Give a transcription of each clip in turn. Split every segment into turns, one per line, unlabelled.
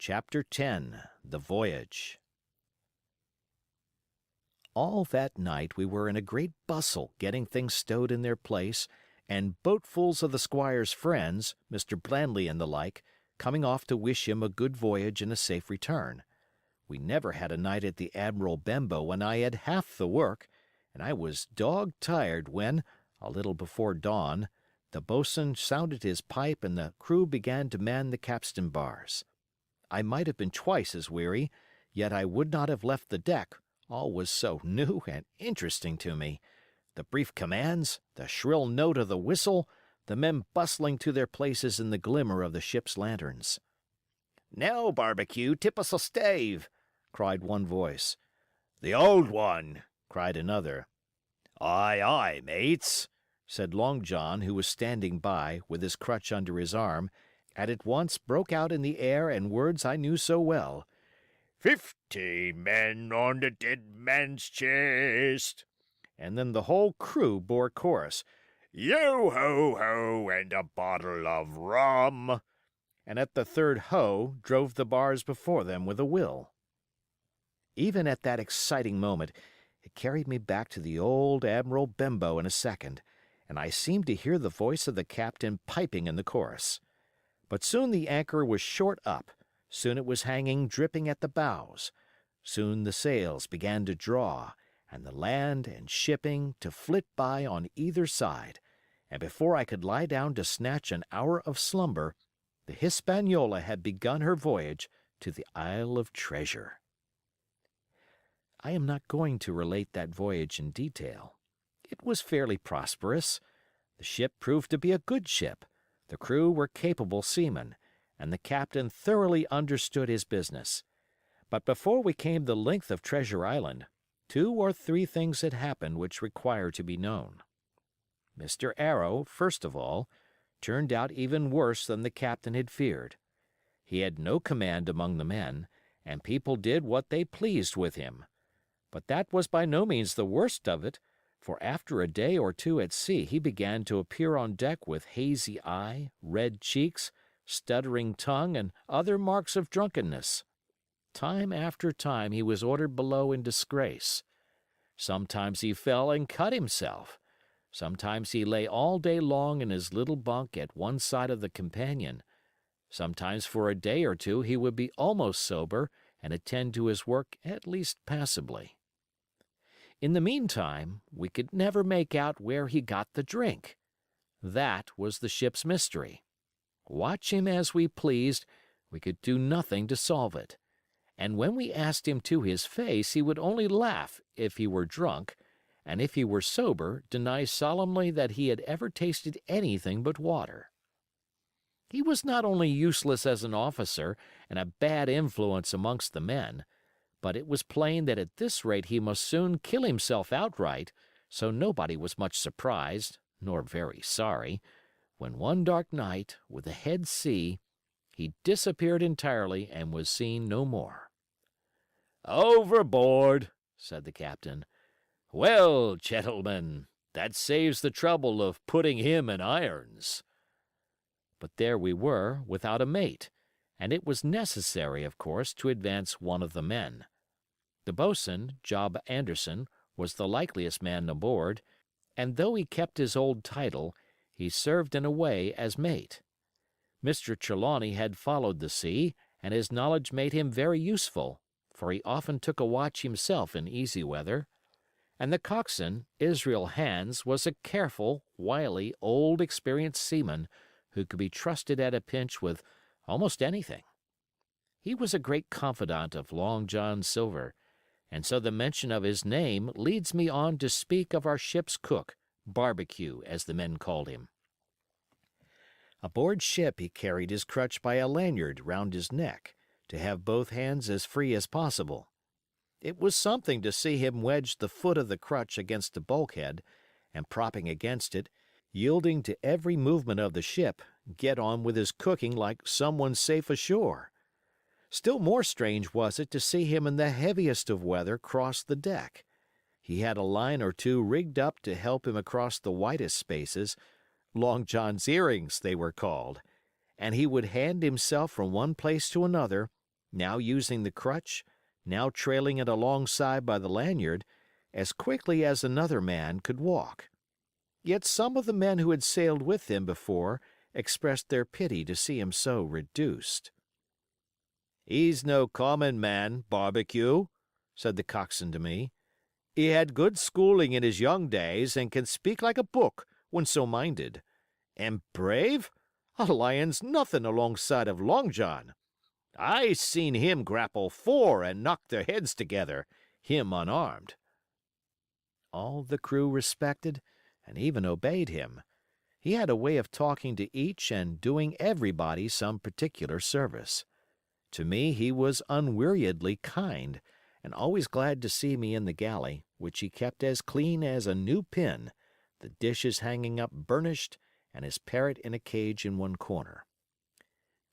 Chapter 10 The Voyage All that night we were in a great bustle getting things stowed in their place, and boatfuls of the squire's friends, Mr. Blandly and the like, coming off to wish him a good voyage and a safe return. We never had a night at the Admiral Benbow when I had half the work, and I was dog-tired when, a little before dawn, the boatswain sounded his pipe and the crew began to man the capstan bars. I might have been twice as weary, yet I would not have left the deck, all was so new and interesting to me. The brief commands, the shrill note of the whistle, the men bustling to their places in the glimmer of the ship's lanterns. "Now, Barbecue, tip us a stave!" cried one voice. "The old one!" cried another. "Aye, aye, mates!" said Long John, who was standing by, with his crutch under his arm, and at once broke out in the air and words I knew so well. 15 men on the dead man's chest. And then the whole crew bore chorus. Yo ho ho and a bottle of rum. And at the third ho drove the bars before them with a will. Even at that exciting moment, it carried me back to the old Admiral Benbow in a second, and I seemed to hear the voice of the captain piping in the chorus. But soon the anchor was short up, soon it was hanging dripping at the bows, soon the sails began to draw, and the land and shipping to flit by on either side, and before I could lie down to snatch an hour of slumber, the Hispaniola had begun her voyage to the Isle of Treasure. I am not going to relate that voyage in detail. It was fairly prosperous. The ship proved to be a good ship. The crew were capable seamen, and the captain thoroughly understood his business. But before we came the length of Treasure Island, 2 or 3 things had happened which require to be known. Mr. Arrow, first of all, turned out even worse than the captain had feared. He had no command among the men, and people did what they pleased with him. But that was by no means the worst of it, for after a day or 2 at sea he began to appear on deck with hazy eye, red cheeks, stuttering tongue, and other marks of drunkenness. Time after time he was ordered below in disgrace. Sometimes he fell and cut himself. Sometimes he lay all day long in his little bunk at one side of the companion. Sometimes for a day or 2 he would be almost sober and attend to his work at least passably. In the meantime, we could never make out where he got the drink. That was the ship's mystery. Watch him as we pleased, we could do nothing to solve it. And when we asked him to his face, he would only laugh if he were drunk, and if he were sober, deny solemnly that he had ever tasted anything but water. He was not only useless as an officer and a bad influence amongst the men, but it was plain that at this rate he must soon kill himself outright, so nobody was much surprised, nor very sorry, when one dark night, with a head sea, he disappeared entirely and was seen no more. "Overboard," said the captain. "Well, gentlemen, that saves the trouble of putting him in irons." But there we were, without a mate, and it was necessary, of course, to advance one of the men. The boatswain, Job Anderson, was the likeliest man aboard, and though he kept his old title, he served in a way as mate. Mr. Trelawney had followed the sea, and his knowledge made him very useful, for he often took a watch himself in easy weather. And the coxswain, Israel Hands, was a careful, wily, old, experienced seaman who could be trusted at a pinch with almost anything. He was a great confidant of Long John Silver, and so the mention of his name leads me on to speak of our ship's cook, Barbecue, as the men called him. Aboard ship he carried his crutch by a lanyard round his neck, to have both hands as free as possible. It was something to see him wedge the foot of the crutch against the bulkhead, and propping against it, yielding to every movement of the ship, get on with his cooking like someone safe ashore. Still more strange was it to see him in the heaviest of weather cross the deck. He had a line or 2 rigged up to help him across the widest spaces, Long John's earrings they were called, and he would hand himself from one place to another, now using the crutch, now trailing it alongside by the lanyard, as quickly as another man could walk. Yet some of the men who had sailed with him before expressed their pity to see him so reduced. "He's no common man, Barbecue," said the coxswain to me. "He had good schooling in his young days and can speak like a book when so minded. And brave? A lion's nothing alongside of Long John. I seen him grapple 4 and knock their heads together, him unarmed." All the crew respected and even obeyed him. He had a way of talking to each and doing everybody some particular service. To me he was unweariedly kind, and always glad to see me in the galley, which he kept as clean as a new pin, the dishes hanging up burnished and his parrot in a cage in one corner.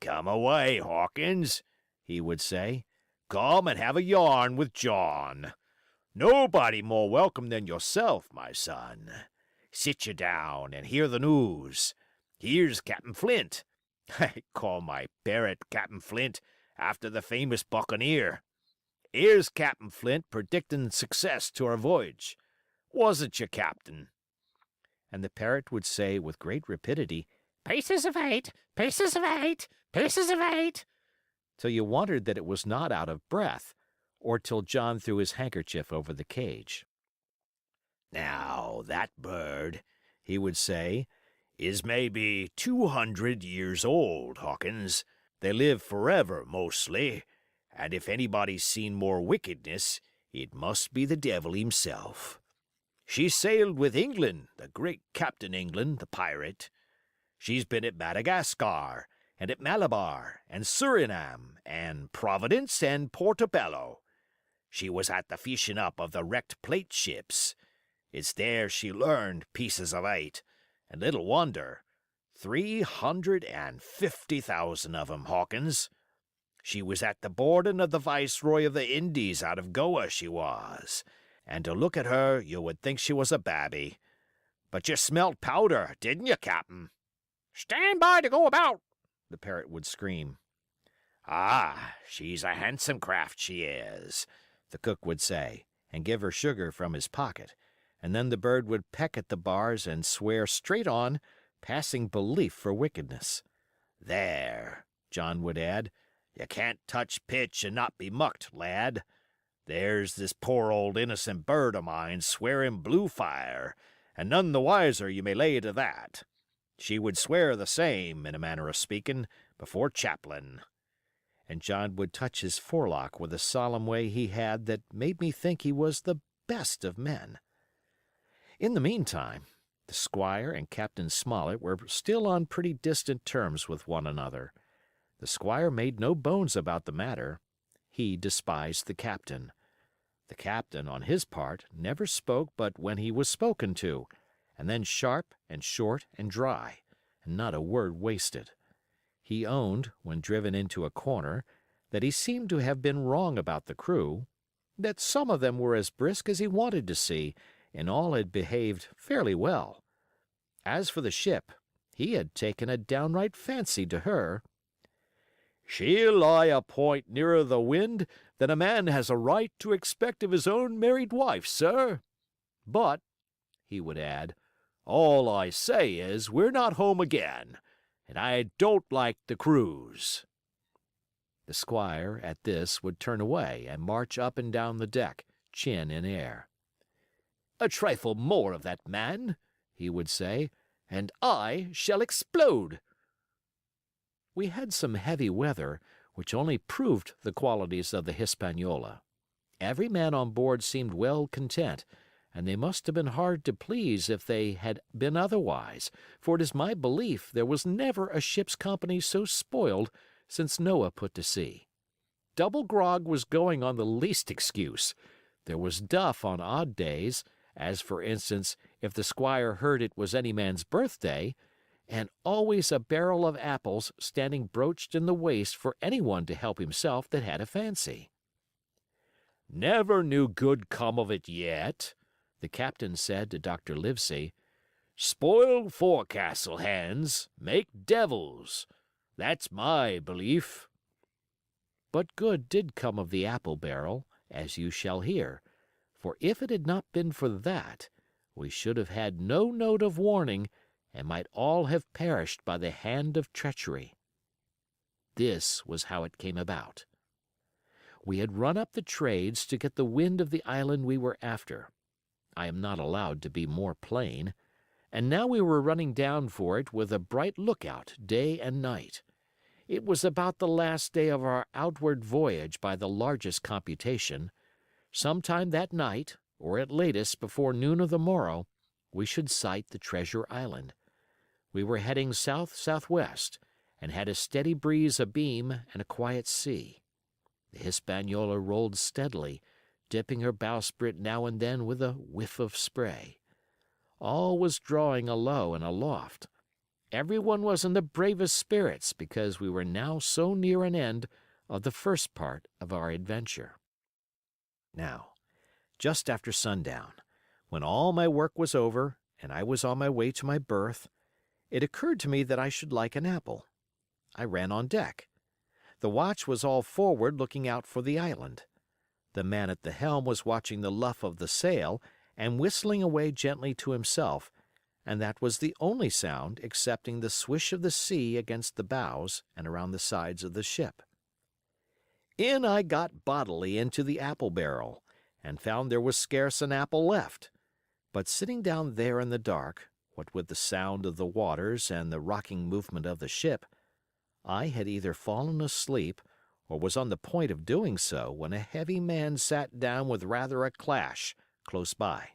"Come away, Hawkins," he would say. "Come and have a yarn with John. Nobody more welcome than yourself, my son. Sit you down and hear the news. Here's Captain Flint. I call my parrot Captain Flint after the famous buccaneer. Here's Captain Flint predicting success to our voyage. Wasn't you, Captain?" And the parrot would say with great rapidity, "Paces of 8, paces of 8, paces of 8," till you wondered that it was not out of breath, or till John threw his handkerchief over the cage. "Now, that bird," he would say, "is maybe 200 years old, Hawkins. They live forever, mostly, and if anybody's seen more wickedness, it must be the devil himself. She sailed with England, the great Captain England, the pirate. She's been at Madagascar, and at Malabar, and Surinam, and Providence, and Portobello. She was at the fishing up of the wrecked plate ships. It's there she learned pieces of 8, and little wonder. 350,000 of 'em, Hawkins. She was at the boarding of the Viceroy of the Indies out of Goa, she was, and to look at her you would think she was a babby. But you smelt powder, didn't you, Captain?" "Stand by to go about," the parrot would scream. "Ah, she's a handsome craft, she is," the cook would say, and give her sugar from his pocket, and then the bird would peck at the bars and swear straight on, passing belief for wickedness. "There," John would add, "you can't touch pitch and not be mucked, lad. There's this poor old innocent bird of mine swearing blue fire, and none the wiser you may lay to that. She would swear the same, in a manner of speaking, before Chaplain." And John would touch his forelock with a solemn way he had that made me think he was the best of men. In the meantime, the squire and Captain Smollett were still on pretty distant terms with one another. The squire made no bones about the matter. He despised the captain. The captain, on his part, never spoke but when he was spoken to, and then sharp and short and dry, and not a word wasted. He owned, when driven into a corner, that he seemed to have been wrong about the crew, that some of them were as brisk as he wanted to see, and all had behaved fairly well. As for the ship, he had taken a downright fancy to her. "She'll lie a point nearer the wind than a man has a right to expect of his own married wife, sir. But," he would add, "all I say is we're not home again, and I don't like the cruise." The squire, at this, would turn away and march up and down the deck, chin in air. "A trifle more of that man," he would say, "and I shall explode." We had some heavy weather, which only proved the qualities of the Hispaniola. Every man on board seemed well content, and they must have been hard to please if they had been otherwise, for it is my belief there was never a ship's company so spoiled since Noah put to sea. Double grog was going on the least excuse. There was duff on odd days, as for instance, if the squire heard it was any man's birthday, and always a barrel of apples standing broached in the waist for anyone to help himself that had a fancy. "Never knew good come of it yet," the captain said to Dr. Livesey. "Spoiled forecastle hands make devils. That's my belief." But good did come of the apple barrel, as you shall hear, for if it had not been for that, we should have had no note of warning and might all have perished by the hand of treachery. This was how it came about. We had run up the trades to get the wind of the island we were after. I am not allowed to be more plain. And now we were running down for it with a bright lookout day and night. It was about the last day of our outward voyage by the largest computation. Sometime that night, or at latest before noon of the morrow, we should sight the treasure island. We were heading south-southwest, and had a steady breeze abeam and a quiet sea. The Hispaniola rolled steadily, dipping her bowsprit now and then with a whiff of spray. All was drawing alow and aloft. Everyone was in the bravest spirits because we were now so near an end of the first part of our adventure. Now, just after sundown, when all my work was over and I was on my way to my berth, it occurred to me that I should like an apple. I ran on deck. The watch was all forward looking out for the island. The man at the helm was watching the luff of the sail and whistling away gently to himself, and that was the only sound excepting the swish of the sea against the bows and around the sides of the ship. In I got bodily into the apple barrel, and found there was scarce an apple left. But sitting down there in the dark, what with the sound of the waters and the rocking movement of the ship, I had either fallen asleep or was on the point of doing so when a heavy man sat down with rather a clash close by.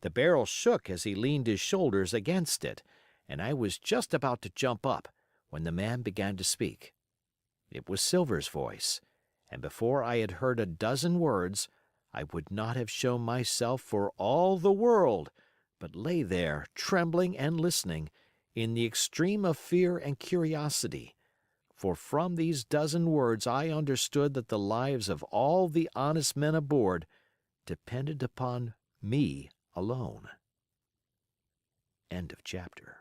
The barrel shook as he leaned his shoulders against it, and I was just about to jump up when the man began to speak. It was Silver's voice, and before I had heard a dozen words, I would not have shown myself for all the world, but lay there trembling and listening, in the extreme of fear and curiosity, for from these dozen words I understood that the lives of all the honest men aboard depended upon me alone. End of chapter.